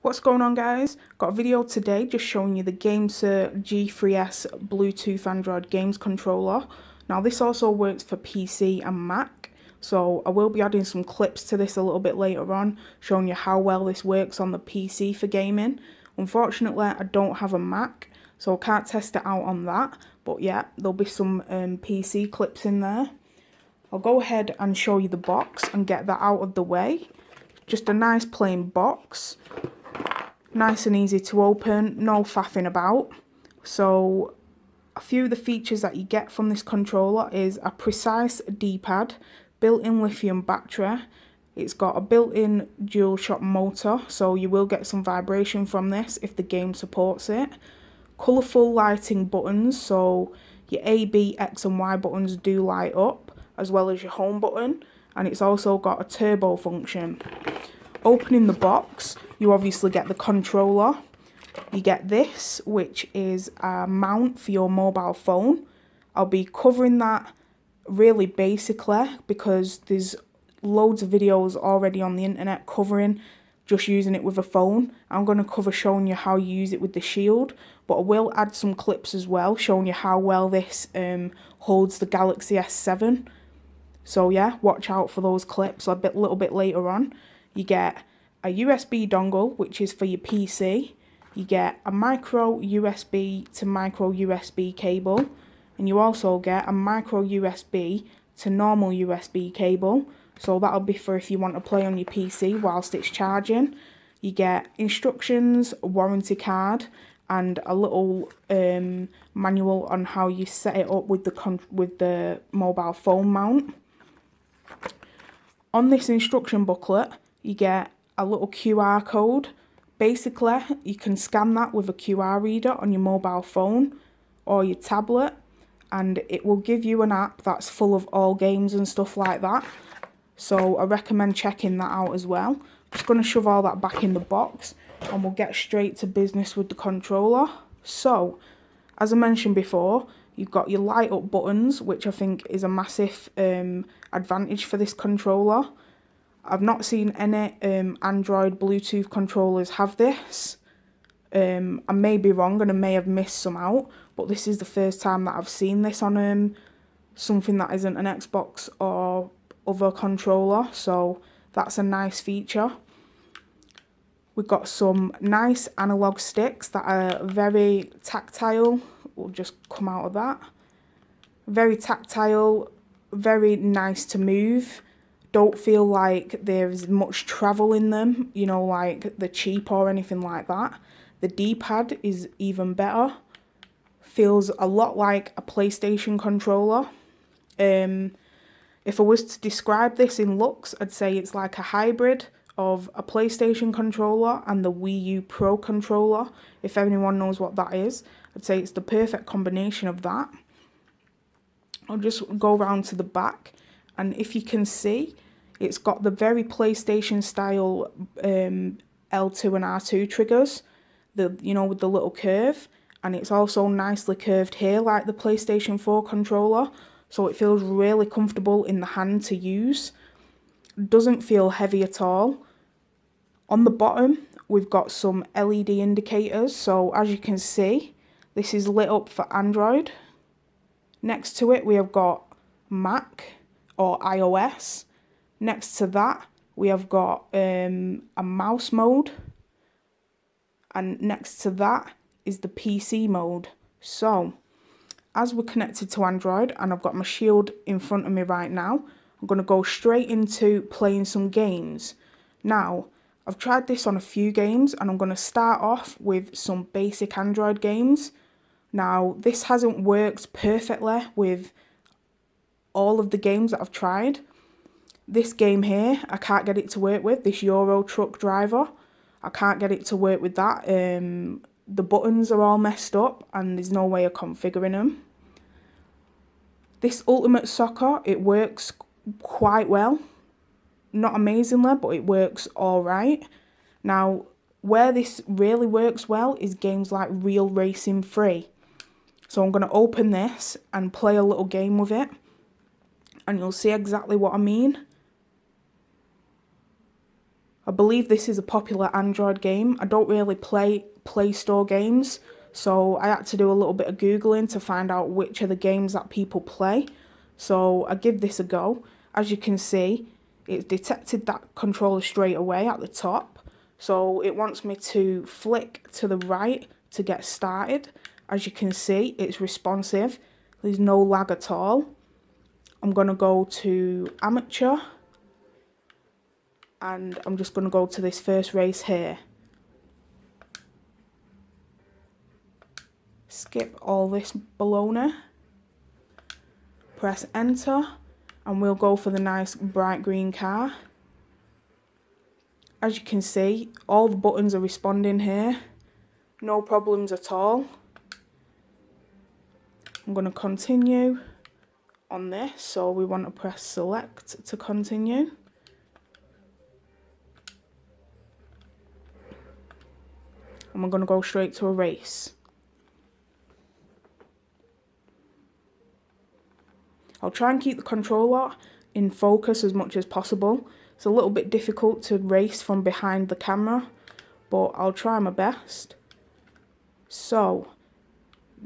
What's going on, guys? Got a video today just showing you the GameSir G3s Bluetooth Android games controller. Now this also works for PC and Mac, so I will be adding some clips to this a little bit later on, showing you how well this works on the PC for gaming. Unfortunately, I don't have a Mac, so I can't test it out on that, but yeah, there'll be some PC clips in there. I'll go ahead and show you the box and get that out of the way. Just a nice plain box. Nice and easy to open, no faffing about. So a few of the features that you get from this controller is a precise D-pad, built-in lithium battery. It's got a built-in dual shock motor, so you will get some vibration from this if the game supports it. Colourful lighting buttons, so your A, B, X and Y buttons do light up, as well as your home button, and it's also got a turbo function. Opening the box, you obviously get the controller. You get this, which is a mount for your mobile phone. I'll be covering that really basically because there's loads of videos already on the internet covering just using it with a phone. I'm going to cover showing you how you use it with the Shield, but I will add some clips as well showing you how well this holds the Galaxy S7. So yeah, watch out for those clips a little bit later on. You get a USB dongle, which is for your PC. You get a micro USB to micro USB cable. And you also get a micro USB to normal USB cable. So that'll be for if you want to play on your PC whilst it's charging. You get instructions, a warranty card, and a little manual on how you set it up with the mobile phone mount. On this instruction booklet, you get a little QR code. Basically, you can scan that with a QR reader on your mobile phone or your tablet, and it will give you an app that's full of all games and stuff like that. So I recommend checking that out as well. I'm just going to shove all that back in the box and we'll get straight to business with the controller. So, as I mentioned before, you've got your light up buttons, which I think is a massive advantage for this controller. I've not seen any Android Bluetooth controllers have this. I may be wrong and I may have missed some out, but this is the first time that I've seen this on something that isn't an Xbox or other controller, so that's a nice feature. We've got some nice analog sticks that are very tactile. We'll just come out of that. Very tactile, very nice to move. Don't feel like there's much travel in them, you know, like they're cheap or anything like that. The D-pad is even better. Feels a lot like a PlayStation controller. If I was to describe this in looks, I'd say it's like a hybrid of a PlayStation controller and the Wii U Pro controller. If anyone knows what that is, I'd say it's the perfect combination of that. I'll just go around to the back. And if you can see, it's got the very PlayStation style L2 and R2 triggers, with the little curve. And it's also nicely curved here like the PlayStation 4 controller. So it feels really comfortable in the hand to use. Doesn't feel heavy at all. On the bottom, we've got some LED indicators. So as you can see, this is lit up for Android. Next to it, we have got Mac or iOS. Next to that, we have got a mouse mode. And next to that is the PC mode. So, as we're connected to Android and I've got my Shield in front of me right now, I'm going to go straight into playing some games. Now, I've tried this on a few games and I'm going to start off with some basic Android games. Now, this hasn't worked perfectly with all of the games that I've tried. This game here, I can't get it to work with, this Euro Truck Driver. I can't get it to work with that. The buttons are all messed up and there's no way of configuring them. This Ultimate Soccer, it works quite well. Not amazingly, but it works alright. Now, where this really works well is games like Real Racing 3. So I'm going to open this and play a little game with it. And you'll see exactly what I mean. I believe this is a popular Android game. I don't really play Play Store games, so I had to do a little bit of Googling to find out which are the games that people play. So I give this a go. As you can see, it detected that controller straight away at the top. So it wants me to flick to the right to get started. As you can see, it's responsive. There's no lag at all. I'm going to go to amateur. And I'm just going to go to this first race here. Skip all this baloney. Press enter. And we'll go for the nice bright green car. As you can see, all the buttons are responding here. No problems at all. I'm going to continue on this. So we want to press select to continue. And we're going to go straight to a race. I'll try and keep the controller in focus as much as possible. It's a little bit difficult to race from behind the camera, but I'll try my best. So,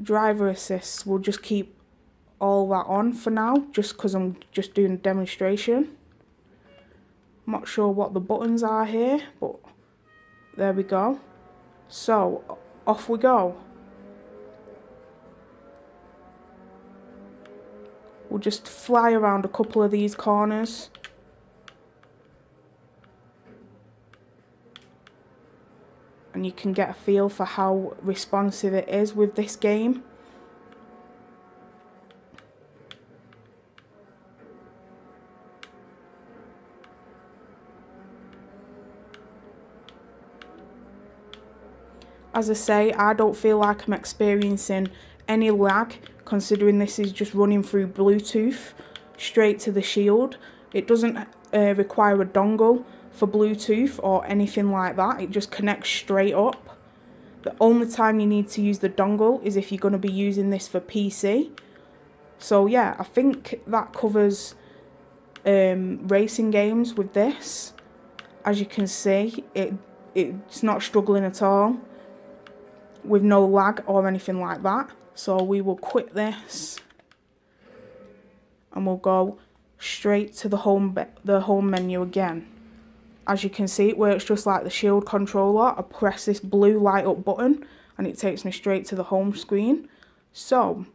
driver assist, we'll just keep all that on for now, just because I'm just doing a demonstration. I'm not sure what the buttons are here, but there we go. So, off we go. We'll just fly around a couple of these corners. And you can get a feel for how responsive it is with this game. As I say, I don't feel like I'm experiencing any lag, considering this is just running through Bluetooth straight to the shield. It doesn't require a dongle for Bluetooth or anything like that. It just connects straight up. The only time you need to use the dongle is if you're going to be using this for PC. So yeah, I think that covers racing games with this. As you can see, it's not struggling at all, with no lag or anything like that. So we will quit this and we'll go straight to the home menu again. As you can see, it works just like the Shield controller. I press this blue light up button and it takes me straight to the home screen. So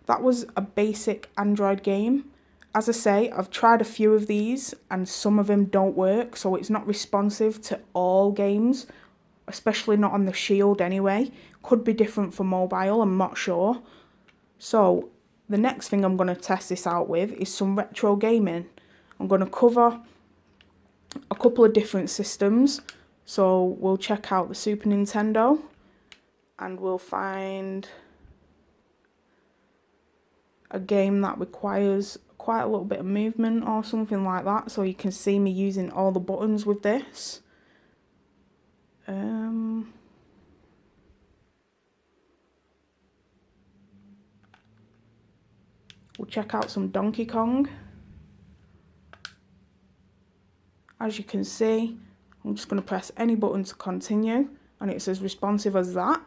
that was a basic Android game. As I say, I've tried a few of these and some of them don't work, so it's not responsive to all games, especially not on the Shield anyway. Could be different for mobile, I'm not sure. So the next thing I'm going to test this out with is some retro gaming. I'm going to cover a couple of different systems. So we'll check out the Super Nintendo and we'll find a game that requires quite a little bit of movement or something like that, so you can see me using all the buttons with this. We'll check out some Donkey Kong. As you can see, I'm just going to press any button to continue and it's as responsive as that.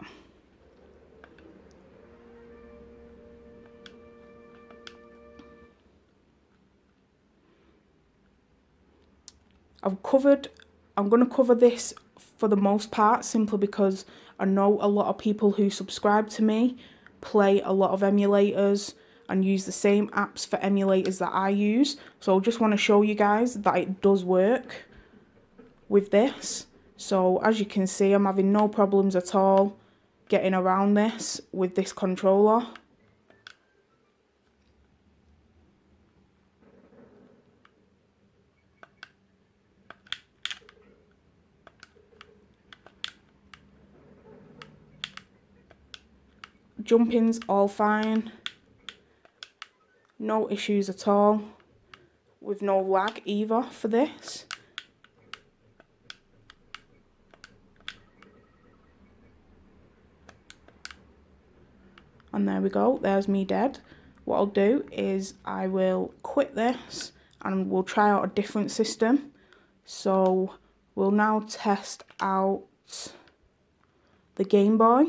I'm going to cover this for the most part simply because I know a lot of people who subscribe to me play a lot of emulators and use the same apps for emulators that I use. So I just want to show you guys that it does work with this. So as you can see, I'm having no problems at all getting around this with this controller. Jumping's all fine. No issues at all, with no lag either for this. And there we go, there's me dead. What I'll do is I will quit this and we'll try out a different system. So We'll now test out the Game Boy.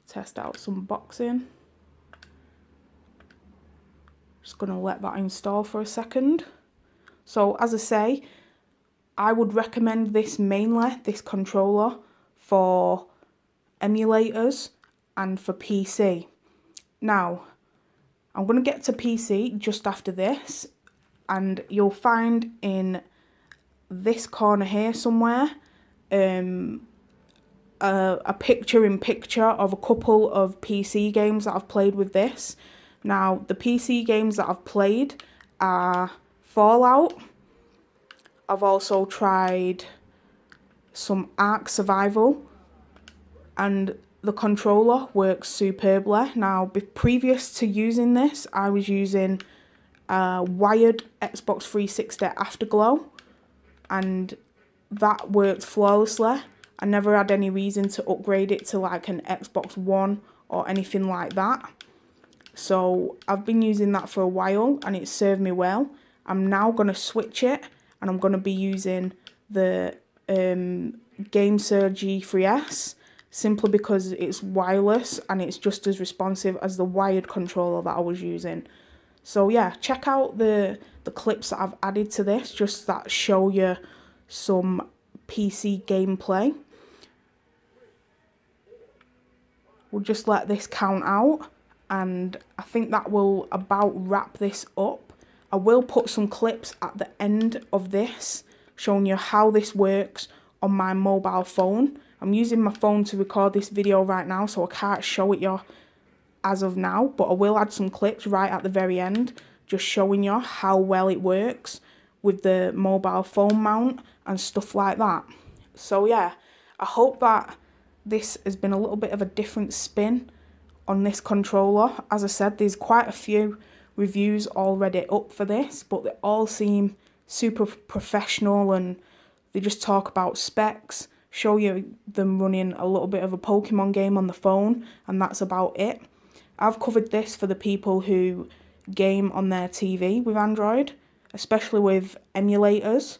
Test out some boxing. Just gonna let that install for a second. So as I say, I would recommend this mainly, this controller, for emulators and for PC. Now, I'm gonna get to PC just after this, and you'll find in this corner here somewhere a picture-in-picture of a couple of PC games that I've played with this. Now, the PC games that I've played are Fallout. I've also tried some Ark Survival, and the controller works superbly. Now, previous to using this, I was using a wired Xbox 360 Afterglow, and that worked flawlessly. I never had any reason to upgrade it to like an Xbox One or anything like that. So I've been using that for a while and it served me well. I'm now going to switch it and I'm going to be using the GameSir G3s, simply because it's wireless and it's just as responsive as the wired controller that I was using. So yeah, check out the clips that I've added to this, just that show you some PC gameplay. We'll just let this count out, and I think that will about wrap this up. I will put some clips at the end of this showing you how this works on my mobile phone. I'm using my phone to record this video right now, so I can't show it you as of now, but I will add some clips right at the very end just showing you how well it works with the mobile phone mount and stuff like that. So yeah, I hope that this has been a little bit of a different spin on this controller. As I said, there's quite a few reviews already up for this, but they all seem super professional and they just talk about specs, show you them running a little bit of a Pokemon game on the phone, and that's about it. I've covered this for the people who game on their TV with Android, especially with emulators.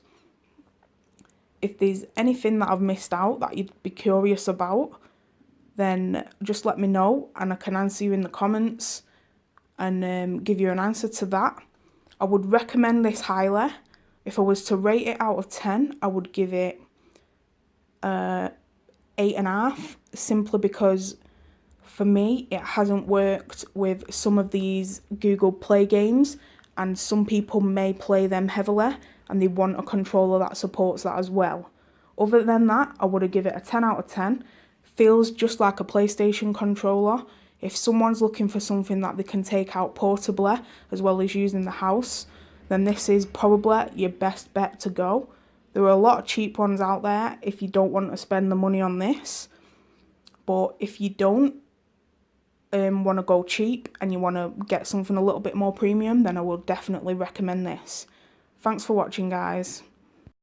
If there's anything that I've missed out that you'd be curious about, then just let me know and I can answer you in the comments and give you an answer to that. I would recommend this highly. If I was to rate it out of 10, I would give it 8.5, simply because for me it hasn't worked with some of these Google Play games, and some people may play them heavily and they want a controller that supports that as well. Other than that, I would have given it a 10 out of 10. Feels just like a PlayStation controller. If someone's looking for something that they can take out portably as well as use in the house, then this is probably your best bet to go. There are a lot of cheap ones out there if you don't want to spend the money on this. But if you don't want to go cheap and you want to get something a little bit more premium, then I will definitely recommend this. Thanks for watching, guys.